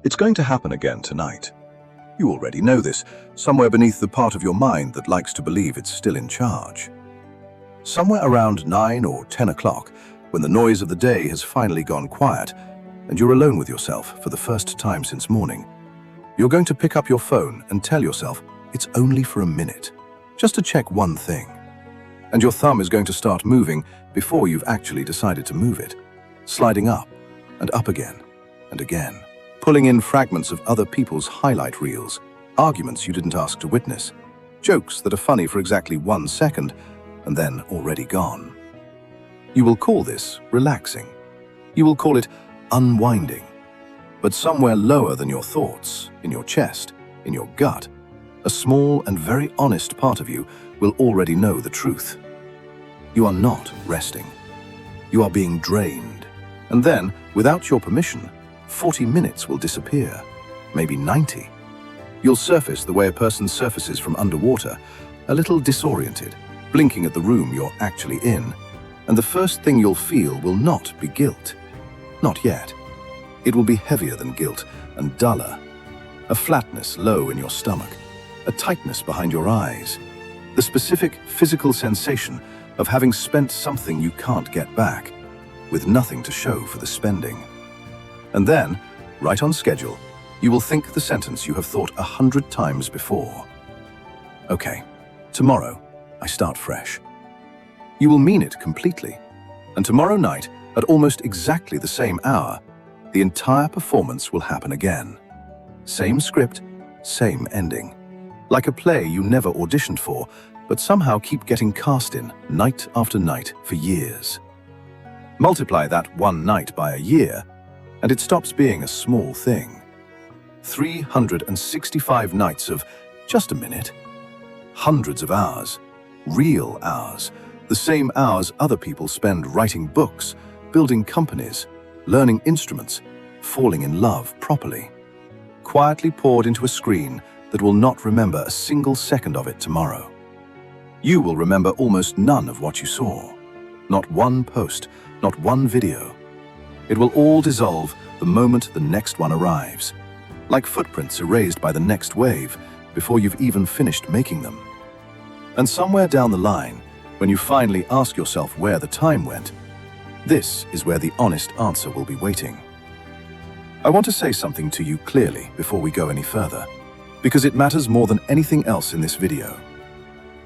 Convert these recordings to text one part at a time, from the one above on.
It's going to happen again tonight. You already know this, somewhere beneath the part of your mind that likes to believe it's still in charge. Somewhere around 9 or 10 o'clock, when the noise of the day has finally gone quiet, and you're alone with yourself for the first time since morning, you're going to pick up your phone and tell yourself it's only for a minute, just to check one thing. And your thumb is going to start moving before you've actually decided to move it, sliding up and up again and again, pulling in fragments of other people's highlight reels, arguments you didn't ask to witness, jokes that are funny for exactly 1 second and then already gone. You will call this relaxing. You will call it unwinding. But somewhere lower than your thoughts, in your chest, in your gut, a small and very honest part of you will already know the truth. You are not resting. You are being drained. And then, without your permission, 40 minutes will disappear, maybe 90. You'll surface the way a person surfaces from underwater, a little disoriented, blinking at the room you're actually in, and the first thing you'll feel will not be guilt. Not yet. It will be heavier than guilt and duller. A flatness low in your stomach, a tightness behind your eyes, the specific physical sensation of having spent something you can't get back, with nothing to show for the spending. And then, right on schedule, you will think the sentence you have thought 100 times before. Okay, tomorrow, I start fresh. You will mean it completely. And tomorrow night, at almost exactly the same hour, the entire performance will happen again. Same script, same ending. Like a play you never auditioned for, but somehow keep getting cast in night after night for years. Multiply that one night by a year, and it stops being a small thing. 365 nights of just a minute. Hundreds of hours, real hours, the same hours other people spend writing books, building companies, learning instruments, falling in love properly. Quietly poured into a screen that will not remember a single second of it tomorrow. You will remember almost none of what you saw. Not one post, not one video. It will all dissolve the moment the next one arrives, like footprints erased by the next wave before you've even finished making them. And somewhere down the line, when you finally ask yourself where the time went, this is where the honest answer will be waiting. I want to say something to you clearly before we go any further, because it matters more than anything else in this video.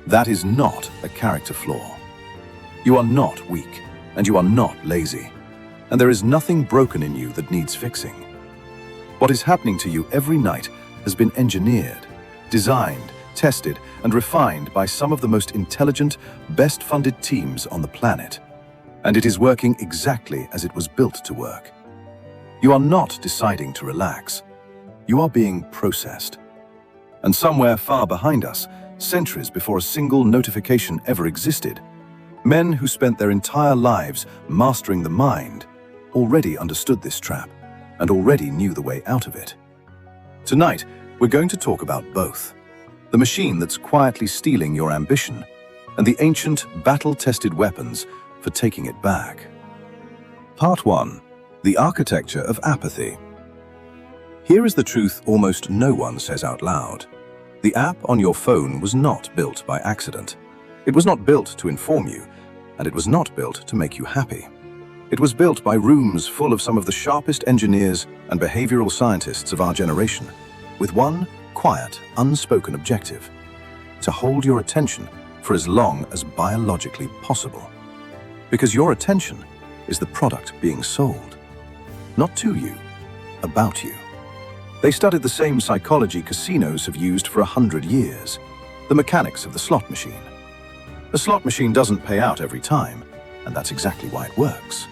That is not a character flaw. You are not weak, and you are not lazy, and there is nothing broken in you that needs fixing. What is happening to you every night has been engineered, designed, tested, and refined by some of the most intelligent, best-funded teams on the planet. And it is working exactly as it was built to work. You are not deciding to relax. You are being processed. And somewhere far behind us, centuries before a single notification ever existed, men who spent their entire lives mastering the mind already understood this trap and already knew the way out of it. Tonight, we're going to talk about both. The machine that's quietly stealing your ambition and the ancient, battle-tested weapons for taking it back. Part 1. The Architecture of Apathy. Here is the truth almost no one says out loud. The app on your phone was not built by accident. It was not built to inform you, and it was not built to make you happy. It was built by rooms full of some of the sharpest engineers and behavioral scientists of our generation, with one quiet, unspoken objective: to hold your attention for as long as biologically possible. Because your attention is the product being sold. Not to you, about you. They studied the same psychology casinos have used for 100 years, the mechanics of the slot machine. A slot machine doesn't pay out every time, and that's exactly why it works.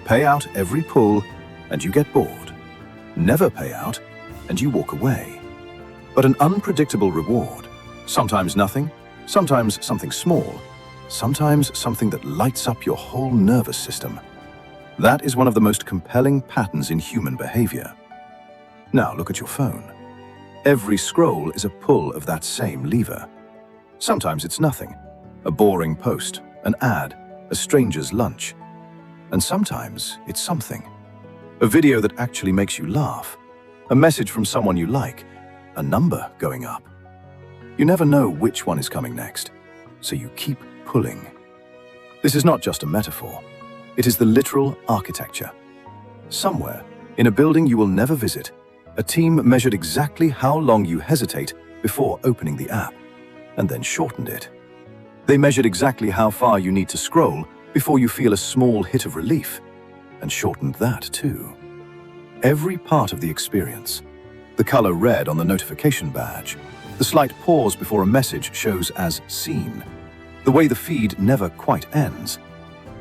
Pay out every pull, and you get bored. Never pay out, and you walk away. But an unpredictable reward, sometimes nothing, sometimes something small, sometimes something that lights up your whole nervous system. That is one of the most compelling patterns in human behavior. Now look at your phone. Every scroll is a pull of that same lever. Sometimes it's nothing, a boring post, an ad, a stranger's lunch. And sometimes it's something. A video that actually makes you laugh, a message from someone you like, a number going up. You never know which one is coming next, so you keep pulling. This is not just a metaphor. It is the literal architecture. Somewhere, in a building you will never visit, a team measured exactly how long you hesitate before opening the app, and then shortened it. They measured exactly how far you need to scroll before you feel a small hit of relief, and shortened that too. Every part of the experience, the color red on the notification badge, the slight pause before a message shows as seen, the way the feed never quite ends,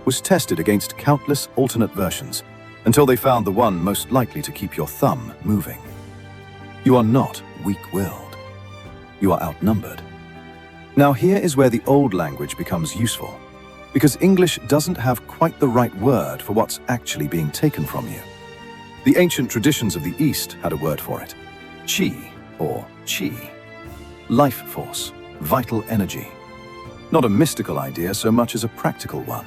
was tested against countless alternate versions until they found the one most likely to keep your thumb moving. You are not weak-willed. You are outnumbered. Now here is where the old language becomes useful, because English doesn't have quite the right word for what's actually being taken from you. The ancient traditions of the East had a word for it: chi, or chi. Life force, vital energy. Not a mystical idea so much as a practical one.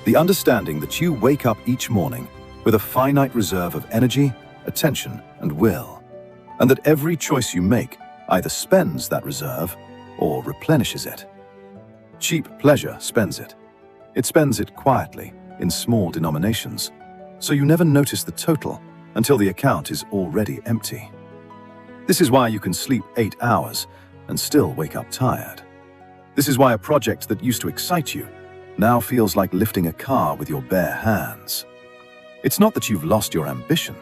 The understanding that you wake up each morning with a finite reserve of energy, attention, and will, and that every choice you make either spends that reserve or replenishes it. Cheap pleasure spends it. It spends it quietly, in small denominations, so you never notice the total until the account is already empty. This is why you can sleep 8 hours and still wake up tired. This is why a project that used to excite you now feels like lifting a car with your bare hands. It's not that you've lost your ambition.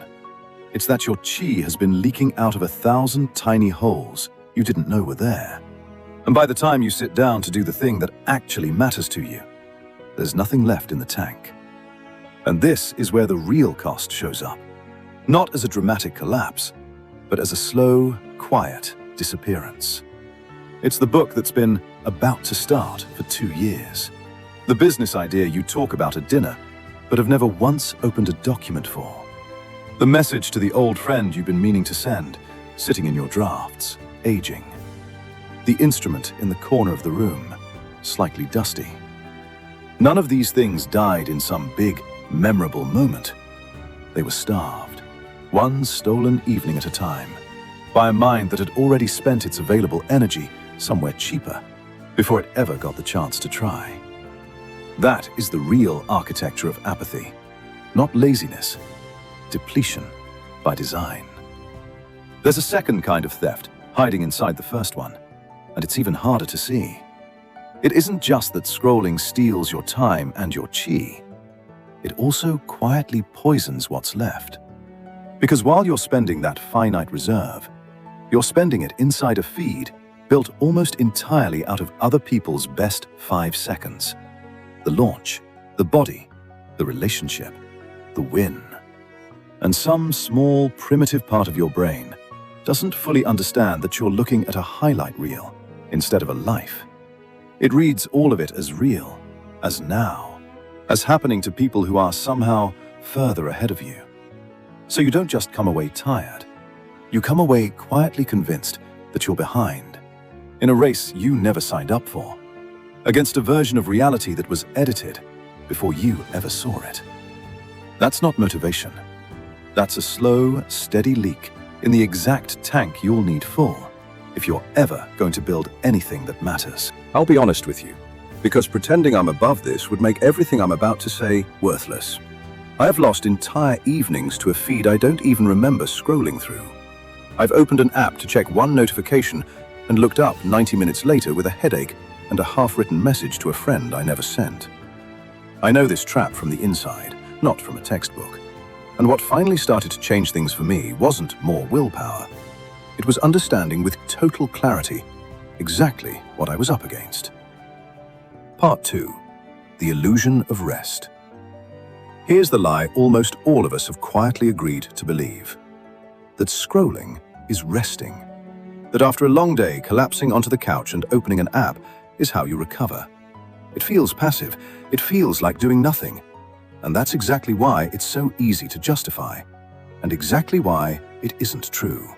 It's that your chi has been leaking out of 1,000 tiny holes you didn't know were there. And by the time you sit down to do the thing that actually matters to you, there's nothing left in the tank. And this is where the real cost shows up. Not as a dramatic collapse, but as a slow, quiet disappearance. It's the book that's been about to start for 2 years. The business idea you talk about at dinner, but have never once opened a document for. The message to the old friend you've been meaning to send, sitting in your drafts, aging. The instrument in the corner of the room, slightly dusty. None of these things died in some big, memorable moment. They were starved, one stolen evening at a time, by a mind that had already spent its available energy somewhere cheaper before it ever got the chance to try. That is the real architecture of apathy, not laziness, depletion by design. There's a second kind of theft hiding inside the first one, and it's even harder to see. It isn't just that scrolling steals your time and your chi. It also quietly poisons what's left. Because while you're spending that finite reserve, you're spending it inside a feed built almost entirely out of other people's best 5 seconds. The launch, the body, the relationship, the win. And some small, primitive part of your brain doesn't fully understand that you're looking at a highlight reel instead of a life. It reads all of it as real, as now, as happening to people who are somehow further ahead of you. So you don't just come away tired. You come away quietly convinced that you're behind, in a race you never signed up for, against a version of reality that was edited before you ever saw it. That's not motivation. That's a slow, steady leak in the exact tank you'll need full if you're ever going to build anything that matters. I'll be honest with you, because pretending I'm above this would make everything I'm about to say worthless. I have lost entire evenings to a feed I don't even remember scrolling through. I've opened an app to check one notification and looked up 90 minutes later with a headache and a half-written message to a friend I never sent. I know this trap from the inside, not from a textbook. And what finally started to change things for me wasn't more willpower. It was understanding with total clarity exactly what I was up against. Part 2. The illusion of rest. Here's the lie almost all of us have quietly agreed to believe. That scrolling is resting. That after a long day, collapsing onto the couch and opening an app is how you recover. It feels passive. It feels like doing nothing. And that's exactly why it's so easy to justify, and exactly why it isn't true.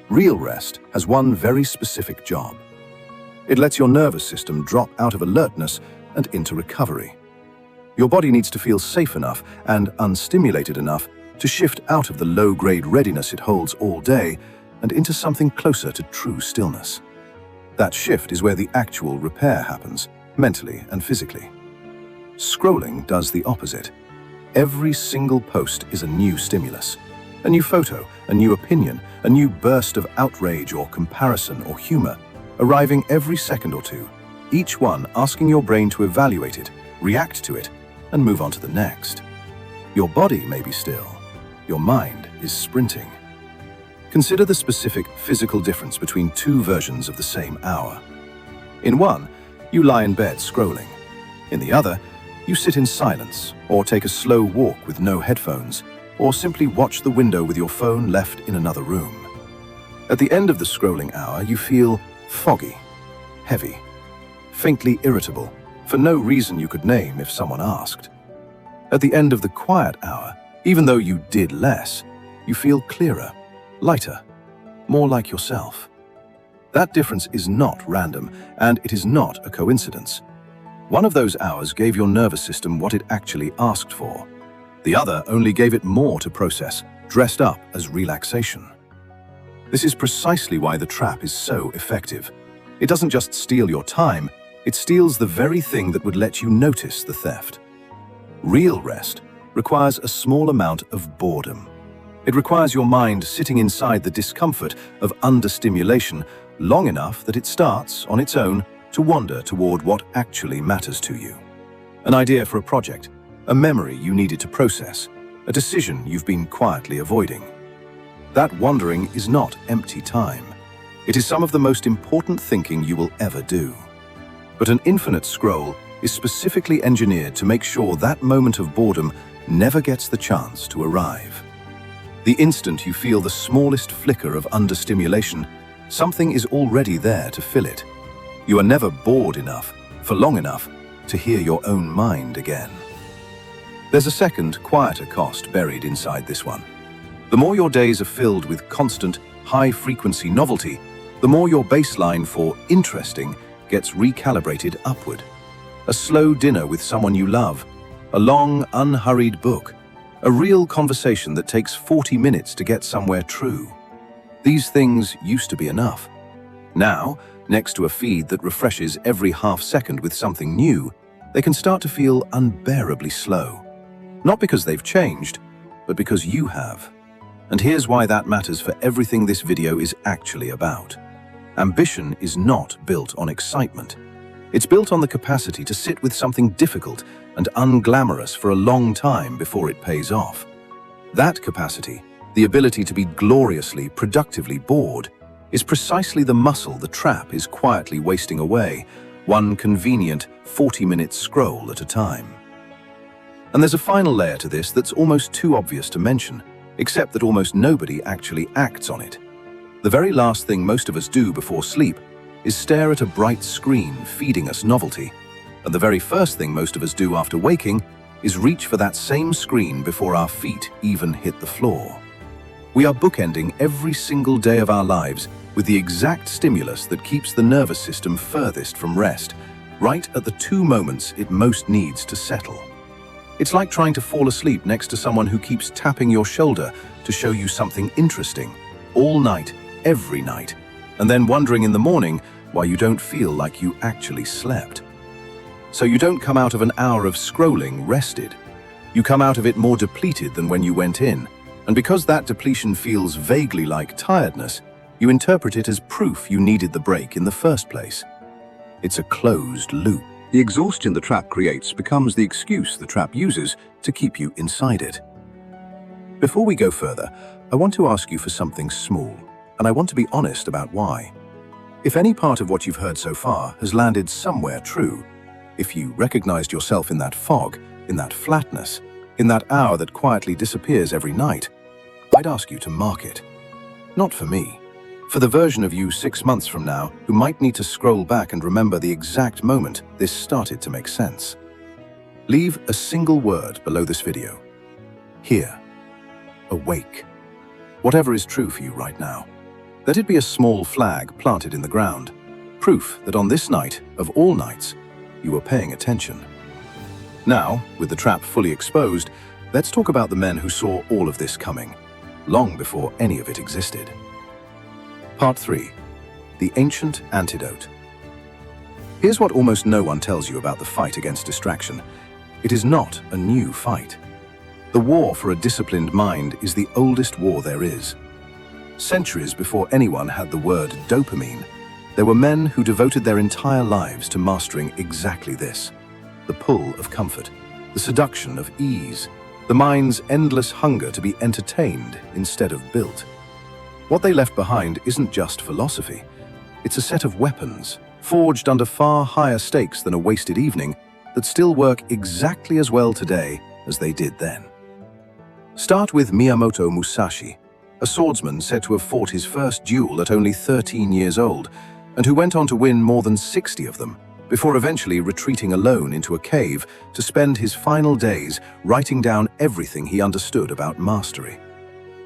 Real rest has one very specific job. It lets your nervous system drop out of alertness and into recovery. Your body needs to feel safe enough and unstimulated enough to shift out of the low-grade readiness it holds all day and into something closer to true stillness. That shift is where the actual repair happens, mentally and physically. Scrolling does the opposite. Every single post is a new stimulus. A new photo, a new opinion, a new burst of outrage or comparison or humor, arriving every second or two, each one asking your brain to evaluate it, react to it, and move on to the next. Your body may be still. Your mind is sprinting. Consider the specific physical difference between two versions of the same hour. In one, you lie in bed scrolling. In the other, you sit in silence or take a slow walk with no headphones, or simply watch the window with your phone left in another room. At the end of the scrolling hour, you feel foggy, heavy, faintly irritable, for no reason you could name if someone asked. At the end of the quiet hour, even though you did less, you feel clearer, lighter, more like yourself. That difference is not random, and it is not a coincidence. One of those hours gave your nervous system what it actually asked for. The other only gave it more to process, dressed up as relaxation. This is precisely why the trap is so effective. It doesn't just steal your time, it steals the very thing that would let you notice the theft. Real rest requires a small amount of boredom. It requires your mind sitting inside the discomfort of understimulation long enough that it starts, on its own, to wander toward what actually matters to you. An idea for a project, a memory you needed to process, a decision you've been quietly avoiding. That wandering is not empty time. It is some of the most important thinking you will ever do. But an infinite scroll is specifically engineered to make sure that moment of boredom never gets the chance to arrive. The instant you feel the smallest flicker of understimulation, something is already there to fill it. You are never bored enough, for long enough, to hear your own mind again. There's a second, quieter cost buried inside this one. The more your days are filled with constant, high-frequency novelty, the more your baseline for interesting gets recalibrated upward. A slow dinner with someone you love, a long, unhurried book, a real conversation that takes 40 minutes to get somewhere true. These things used to be enough. Now, next to a feed that refreshes every half second with something new, they can start to feel unbearably slow. Not because they've changed, but because you have. And here's why that matters for everything this video is actually about. Ambition is not built on excitement. It's built on the capacity to sit with something difficult and unglamorous for a long time before it pays off. That capacity, the ability to be gloriously, productively bored, is precisely the muscle the trap is quietly wasting away, one convenient 40-minute scroll at a time. And there's a final layer to this that's almost too obvious to mention, except that almost nobody actually acts on it. The very last thing most of us do before sleep is stare at a bright screen feeding us novelty, and the very first thing most of us do after waking is reach for that same screen before our feet even hit the floor. We are bookending every single day of our lives with the exact stimulus that keeps the nervous system furthest from rest, right at the two moments it most needs to settle. It's like trying to fall asleep next to someone who keeps tapping your shoulder to show you something interesting, all night, every night, and then wondering in the morning why you don't feel like you actually slept. So you don't come out of an hour of scrolling rested. You come out of it more depleted than when you went in, and because that depletion feels vaguely like tiredness, you interpret it as proof you needed the break in the first place. It's a closed loop. The exhaustion the trap creates becomes the excuse the trap uses to keep you inside it. Before we go further, I want to ask you for something small, and I want to be honest about why. If any part of what you've heard so far has landed somewhere true, if you recognized yourself in that fog, in that flatness, in that hour that quietly disappears every night, I'd ask you to mark it. Not for me. For the version of you 6 months from now who might need to scroll back and remember the exact moment this started to make sense. Leave a single word below this video. Here. Awake. Whatever is true for you right now. Let it be a small flag planted in the ground. Proof that on this night, of all nights, you were paying attention. Now, with the trap fully exposed, Let's talk about the men who saw all of this coming, long before any of it existed. Part 3. The Ancient Antidote. Here's what almost no one tells you about the fight against distraction. It is not a new fight. The war for a disciplined mind is the oldest war there is. Centuries before anyone had the word dopamine, there were men who devoted their entire lives to mastering exactly this: the pull of comfort, the seduction of ease, the mind's endless hunger to be entertained instead of built. What they left behind isn't just philosophy. It's a set of weapons, forged under far higher stakes than a wasted evening, that still work exactly as well today as they did then. Start with Miyamoto Musashi, a swordsman said to have fought his first duel at only 13 years old, and who went on to win more than 60 of them, before eventually retreating alone into a cave to spend his final days writing down everything he understood about mastery.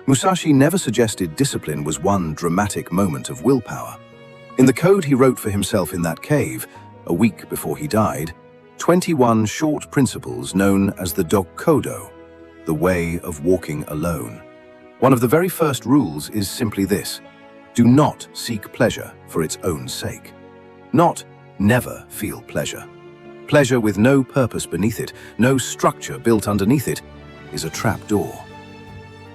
Musashi never suggested discipline was one dramatic moment of willpower. In the code he wrote for himself in that cave, a week before he died, 21 short principles known as the Dokudo, the way of walking alone. One of the very first rules is simply this: do not seek pleasure for its own sake. Not never feel pleasure. Pleasure with no purpose beneath it, no structure built underneath it, is a trapdoor.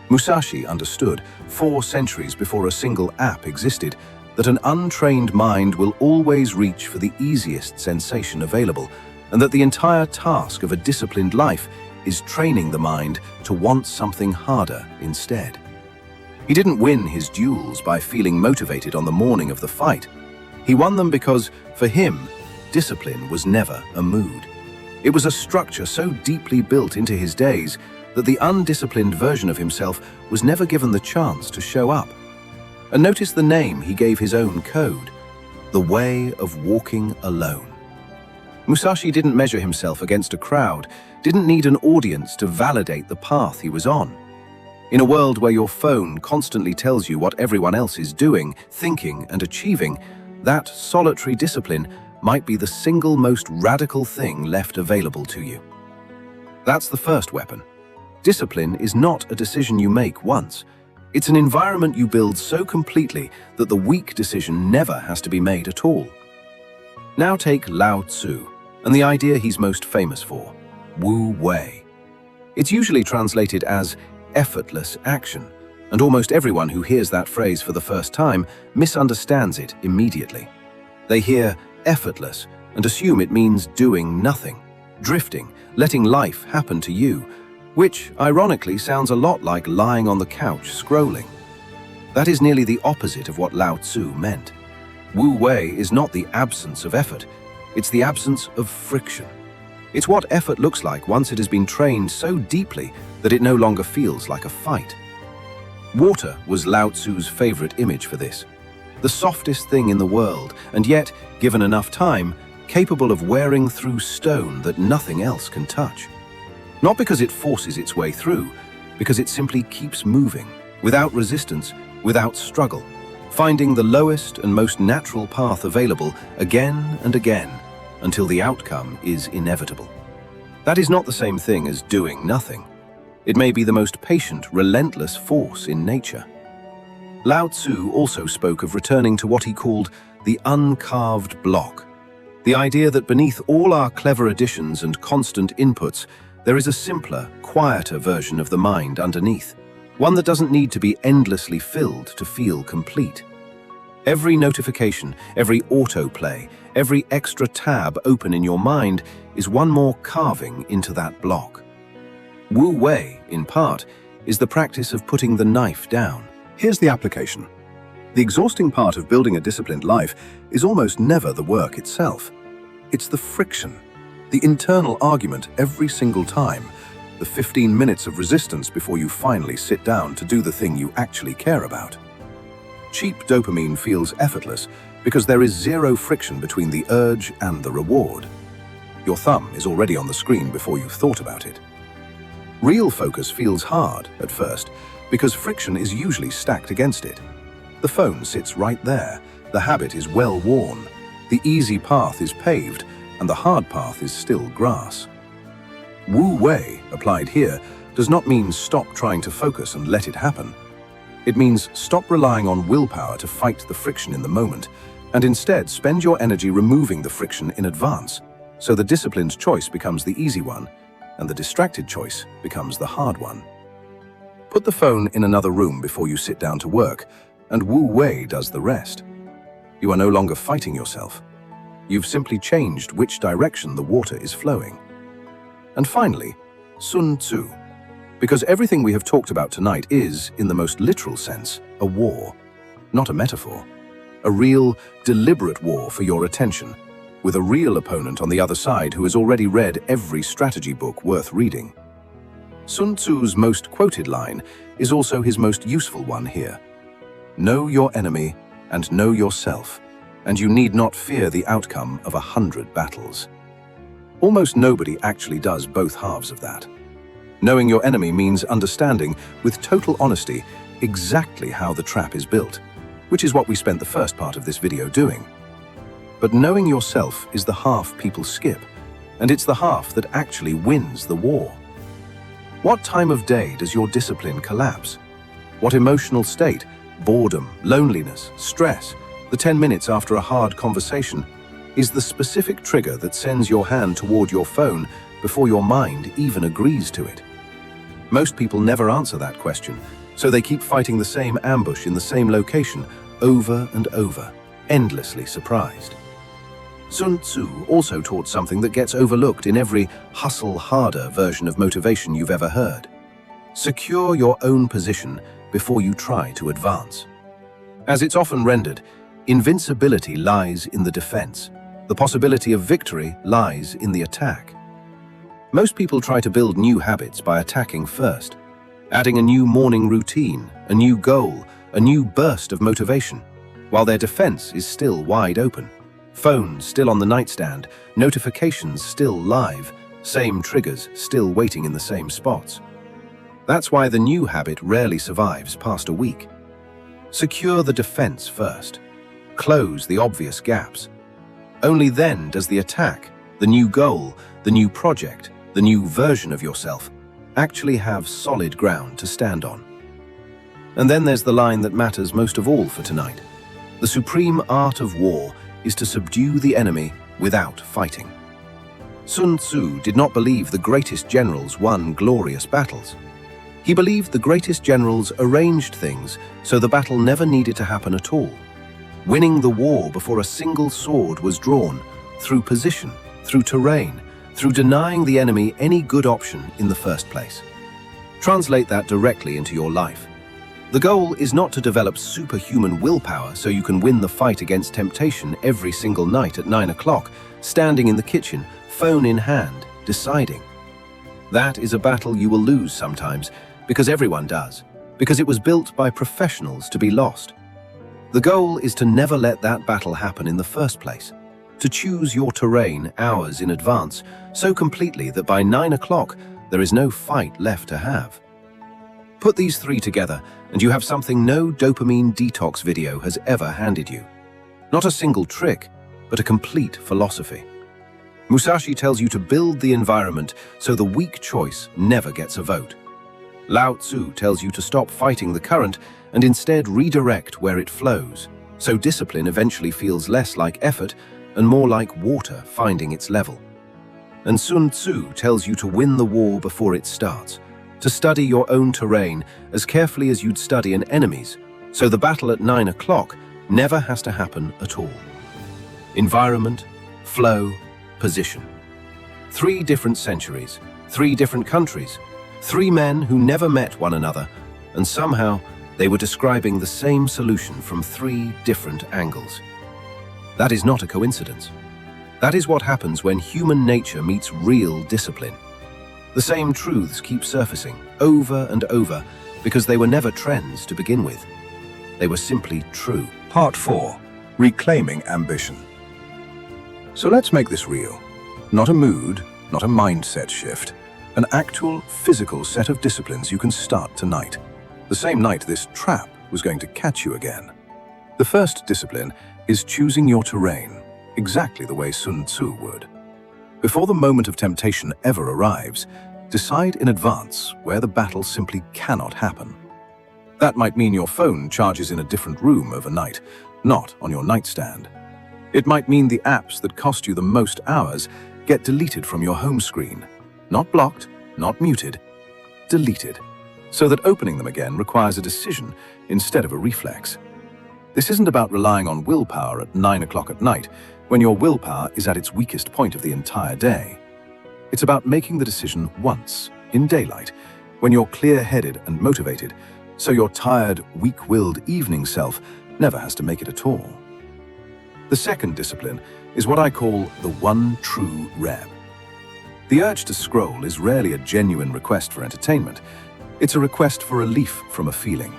Musashi understood, 4 centuries before a single app existed, that an untrained mind will always reach for the easiest sensation available, and that the entire task of a disciplined life is training the mind to want something harder instead. He didn't win his duels by feeling motivated on the morning of the fight. He won them because, for him, discipline was never a mood. It was a structure so deeply built into his days that the undisciplined version of himself was never given the chance to show up. And notice the name he gave his own code: the way of walking alone. Musashi didn't measure himself against a crowd, didn't need an audience to validate the path he was on. In a world where your phone constantly tells you what everyone else is doing, thinking, and achieving, that solitary discipline might be the single most radical thing left available to you. That's the first weapon. Discipline is not a decision you make once. It's an environment you build so completely that the weak decision never has to be made at all. Now take Lao Tzu and the idea he's most famous for: Wu Wei. It's usually translated as effortless action, and almost everyone who hears that phrase for the first time misunderstands it immediately. They hear effortless and assume it means doing nothing, drifting, letting life happen to you, which, ironically, sounds a lot like lying on the couch scrolling. That is nearly the opposite of what Lao Tzu meant. Wu Wei is not the absence of effort, it's the absence of friction. It's what effort looks like once it has been trained so deeply that it no longer feels like a fight. Water was Lao Tzu's favorite image for this. The softest thing in the world, and yet, given enough time, capable of wearing through stone that nothing else can touch. Not because it forces its way through, because it simply keeps moving, without resistance, without struggle, finding the lowest and most natural path available again and again, until the outcome is inevitable. That is not the same thing as doing nothing. It may be the most patient, relentless force in nature. Lao Tzu also spoke of returning to what he called the uncarved block, the idea that beneath all our clever additions and constant inputs, there is a simpler, quieter version of the mind underneath, one that doesn't need to be endlessly filled to feel complete. Every notification, every autoplay, every extra tab open in your mind is one more carving into that block. Wu Wei, in part, is the practice of putting the knife down. Here's the application. The exhausting part of building a disciplined life is almost never the work itself. It's the friction, the internal argument every single time, the 15 minutes of resistance before you finally sit down to do the thing you actually care about. Cheap dopamine feels effortless because there is zero friction between the urge and the reward. Your thumb is already on the screen before you've thought about it. Real focus feels hard at first because friction is usually stacked against it. The phone sits right there, the habit is well worn, the easy path is paved, and the hard path is still grass. Wu Wei, applied here, does not mean stop trying to focus and let it happen. It means stop relying on willpower to fight the friction in the moment, and instead spend your energy removing the friction in advance, so the disciplined choice becomes the easy one, and the distracted choice becomes the hard one. Put the phone in another room before you sit down to work, and Wu Wei does the rest. You are no longer fighting yourself. You've simply changed which direction the water is flowing. And finally, Sun Tzu. Because everything we have talked about tonight is, in the most literal sense, a war, not a metaphor. A real, deliberate war for your attention, with a real opponent on the other side who has already read every strategy book worth reading. Sun Tzu's most quoted line is also his most useful one here. Know your enemy and know yourself, and you need not fear the outcome of 100 battles. Almost nobody actually does both halves of that. Knowing your enemy means understanding, with total honesty, exactly how the trap is built, which is what we spent the first part of this video doing. But knowing yourself is the half people skip, and it's the half that actually wins the war. What time of day does your discipline collapse? What emotional state, boredom, loneliness, stress, the 10 minutes after a hard conversation, is the specific trigger that sends your hand toward your phone before your mind even agrees to it? Most people never answer that question, so they keep fighting the same ambush in the same location over and over, endlessly surprised. Sun Tzu also taught something that gets overlooked in every hustle harder version of motivation you've ever heard. Secure your own position before you try to advance. As it's often rendered, invincibility lies in the defense. The possibility of victory lies in the attack. Most people try to build new habits by attacking first, adding a new morning routine, a new goal, a new burst of motivation, while their defense is still wide open. Phones still on the nightstand, notifications still live, same triggers still waiting in the same spots. That's why the new habit rarely survives past a week. Secure the defense first. Close the obvious gaps. Only then does the attack, the new goal, the new project, the new version of yourself, actually have solid ground to stand on. And then there's the line that matters most of all for tonight. The supreme art of war is to subdue the enemy without fighting. Sun Tzu did not believe the greatest generals won glorious battles. He believed the greatest generals arranged things so the battle never needed to happen at all, winning the war before a single sword was drawn, through position, through terrain, through denying the enemy any good option in the first place. Translate that directly into your life. The goal is not to develop superhuman willpower so you can win the fight against temptation every single night at 9 o'clock, standing in the kitchen, phone in hand, deciding. That is a battle you will lose sometimes, because everyone does, because it was built by professionals to be lost. The goal is to never let that battle happen in the first place, to choose your terrain hours in advance, so completely that by 9 o'clock there is no fight left to have. Put these three together and you have something no dopamine detox video has ever handed you. Not a single trick, but a complete philosophy. Musashi tells you to build the environment so the weak choice never gets a vote. Lao Tzu tells you to stop fighting the current and instead redirect where it flows, so discipline eventually feels less like effort and more like water finding its level. And Sun Tzu tells you to win the war before it starts, to study your own terrain as carefully as you'd study an enemy's, so the battle at 9 o'clock never has to happen at all. Environment, flow, position. 3 different centuries, 3 different countries, 3 men who never met one another, and somehow they were describing the same solution from 3 different angles. That is not a coincidence. That is what happens when human nature meets real discipline. The same truths keep surfacing over and over because they were never trends to begin with. They were simply true. Part 4. Reclaiming Ambition. So let's make this real. Not a mood, not a mindset shift. An actual, physical set of disciplines you can start tonight. The same night this trap was going to catch you again. The first discipline is choosing your terrain, exactly the way Sun Tzu would. Before the moment of temptation ever arrives, Decide in advance where the battle simply cannot happen. That might mean your phone charges in a different room overnight, not on your nightstand. It might mean the apps that cost you the most hours get deleted from your home screen. Not blocked, not muted, deleted. So that opening them again requires a decision instead of a reflex. This isn't about relying on willpower at 9 o'clock at night, when your willpower is at its weakest point of the entire day. It's about making the decision once, in daylight, when you're clear-headed and motivated, so your tired, weak-willed evening self never has to make it at all. The second discipline is what I call the one true reb. The urge to scroll is rarely a genuine request for entertainment. It's a request for relief from a feeling,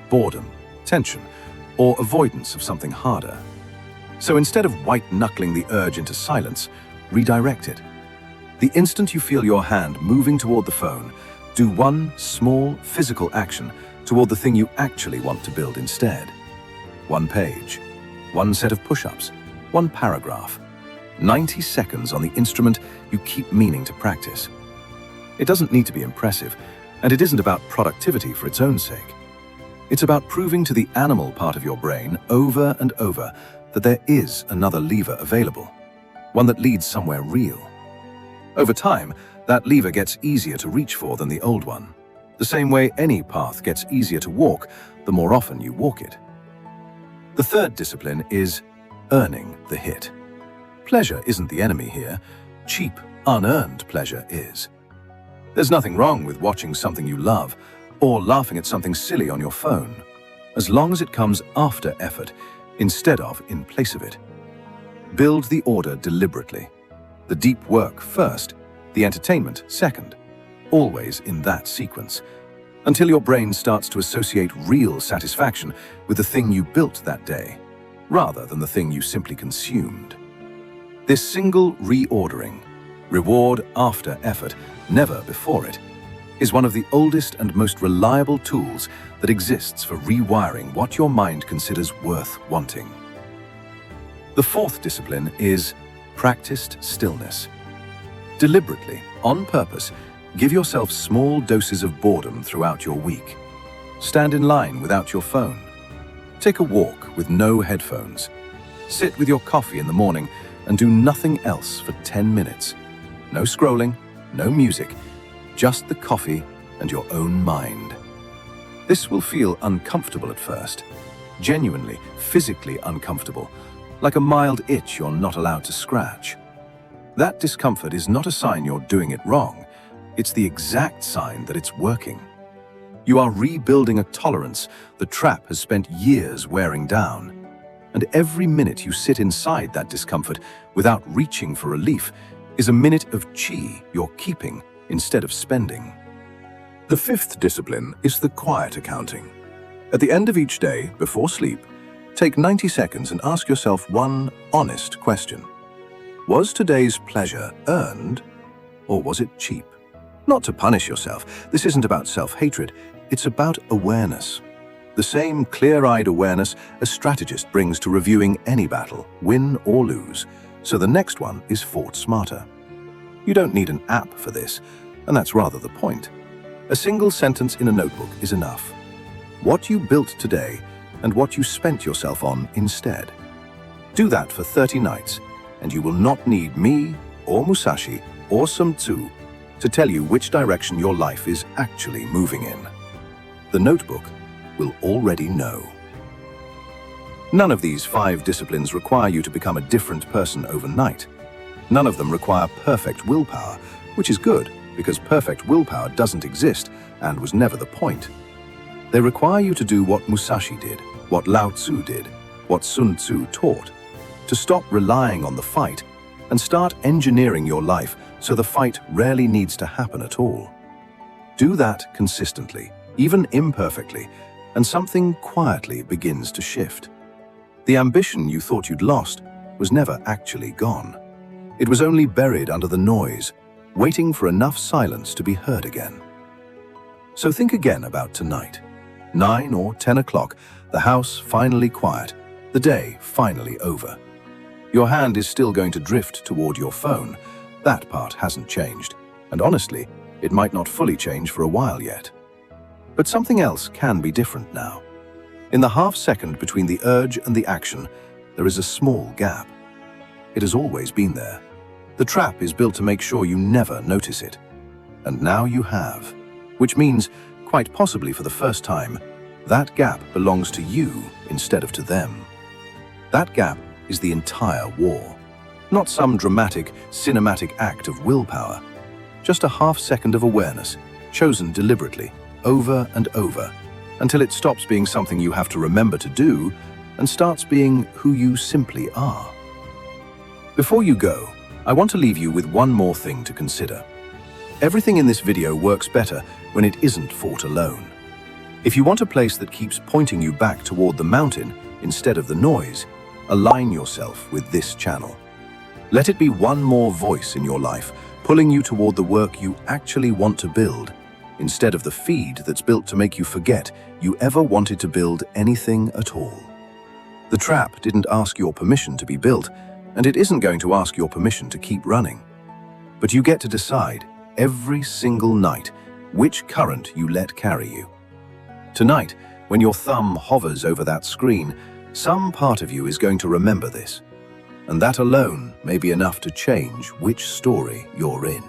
boredom, tension, or avoidance of something harder. So instead of white-knuckling the urge into silence, redirect it. The instant you feel your hand moving toward the phone, do one small physical action toward the thing you actually want to build instead. One page, one set of push-ups, one paragraph, 90 seconds on the instrument you keep meaning to practice. It doesn't need to be impressive, and it isn't about productivity for its own sake. It's about proving to the animal part of your brain over and over that there is another lever available, one that leads somewhere real. Over time, that lever gets easier to reach for than the old one. The same way any path gets easier to walk, the more often you walk it. The third discipline is earning the hit. Pleasure isn't the enemy here. Cheap, unearned pleasure is. There's nothing wrong with watching something you love or laughing at something silly on your phone, as long as it comes after effort instead of in place of it. Build the order deliberately. The deep work first, the entertainment second, always in that sequence, until your brain starts to associate real satisfaction with the thing you built that day, rather than the thing you simply consumed. This single reordering, reward after effort, never before it, is one of the oldest and most reliable tools that exists for rewiring what your mind considers worth wanting. The fourth discipline is practiced stillness. Deliberately, on purpose, give yourself small doses of boredom throughout your week. Stand in line without your phone. Take a walk with no headphones. Sit with your coffee in the morning and do nothing else for 10 minutes. No scrolling, no music, just the coffee and your own mind. This will feel uncomfortable at first, genuinely, physically uncomfortable, like a mild itch you're not allowed to scratch. That discomfort is not a sign you're doing it wrong. It's the exact sign that it's working. You are rebuilding a tolerance the trap has spent years wearing down. And every minute you sit inside that discomfort without reaching for relief is a minute of chi you're keeping instead of spending. The fifth discipline is the quiet accounting. At the end of each day, before sleep, take 90 seconds and ask yourself one honest question. Was today's pleasure earned, or was it cheap? Not to punish yourself. This isn't about self-hatred. It's about awareness. The same clear-eyed awareness a strategist brings to reviewing any battle, win or lose, so the next one is fought smarter. You don't need an app for this, and that's rather the point. A single sentence in a notebook is enough. What you built today and what you spent yourself on instead. Do that for 30 nights, and you will not need me or Musashi or Sun Tzu to tell you which direction your life is actually moving in. The notebook will already know. None of these 5 disciplines require you to become a different person overnight. None of them require perfect willpower, which is good because perfect willpower doesn't exist and was never the point. They require you to do what Musashi did, what Lao Tzu did, what Sun Tzu taught, to stop relying on the fight and start engineering your life so the fight rarely needs to happen at all. Do that consistently, even imperfectly, and something quietly begins to shift. The ambition you thought you'd lost was never actually gone. It was only buried under the noise, waiting for enough silence to be heard again. So think again about tonight. 9 or 10 o'clock, the house finally quiet, the day finally over. Your hand is still going to drift toward your phone. That part hasn't changed. And honestly, It might not fully change for a while yet. But something else can be different now. In the half-second between the urge and the action, there is a small gap. It has always been there. The trap is built to make sure you never notice it. And now you have. Which means, quite possibly for the first time, that gap belongs to you instead of to them. That gap is the entire war. Not some dramatic, cinematic act of willpower. Just a half-second of awareness, chosen deliberately, over and over, until it stops being something you have to remember to do and starts being who you simply are. Before you go, I want to leave you with one more thing to consider. Everything in this video works better when it isn't fought alone. If you want a place that keeps pointing you back toward the mountain instead of the noise, align yourself with this channel. Let it be one more voice in your life, pulling you toward the work you actually want to build, instead of the feed that's built to make you forget you ever wanted to build anything at all. The trap didn't ask your permission to be built, and it isn't going to ask your permission to keep running. But you get to decide every single night which current you let carry you. Tonight, when your thumb hovers over that screen, some part of you is going to remember this. And that alone may be enough to change which story you're in.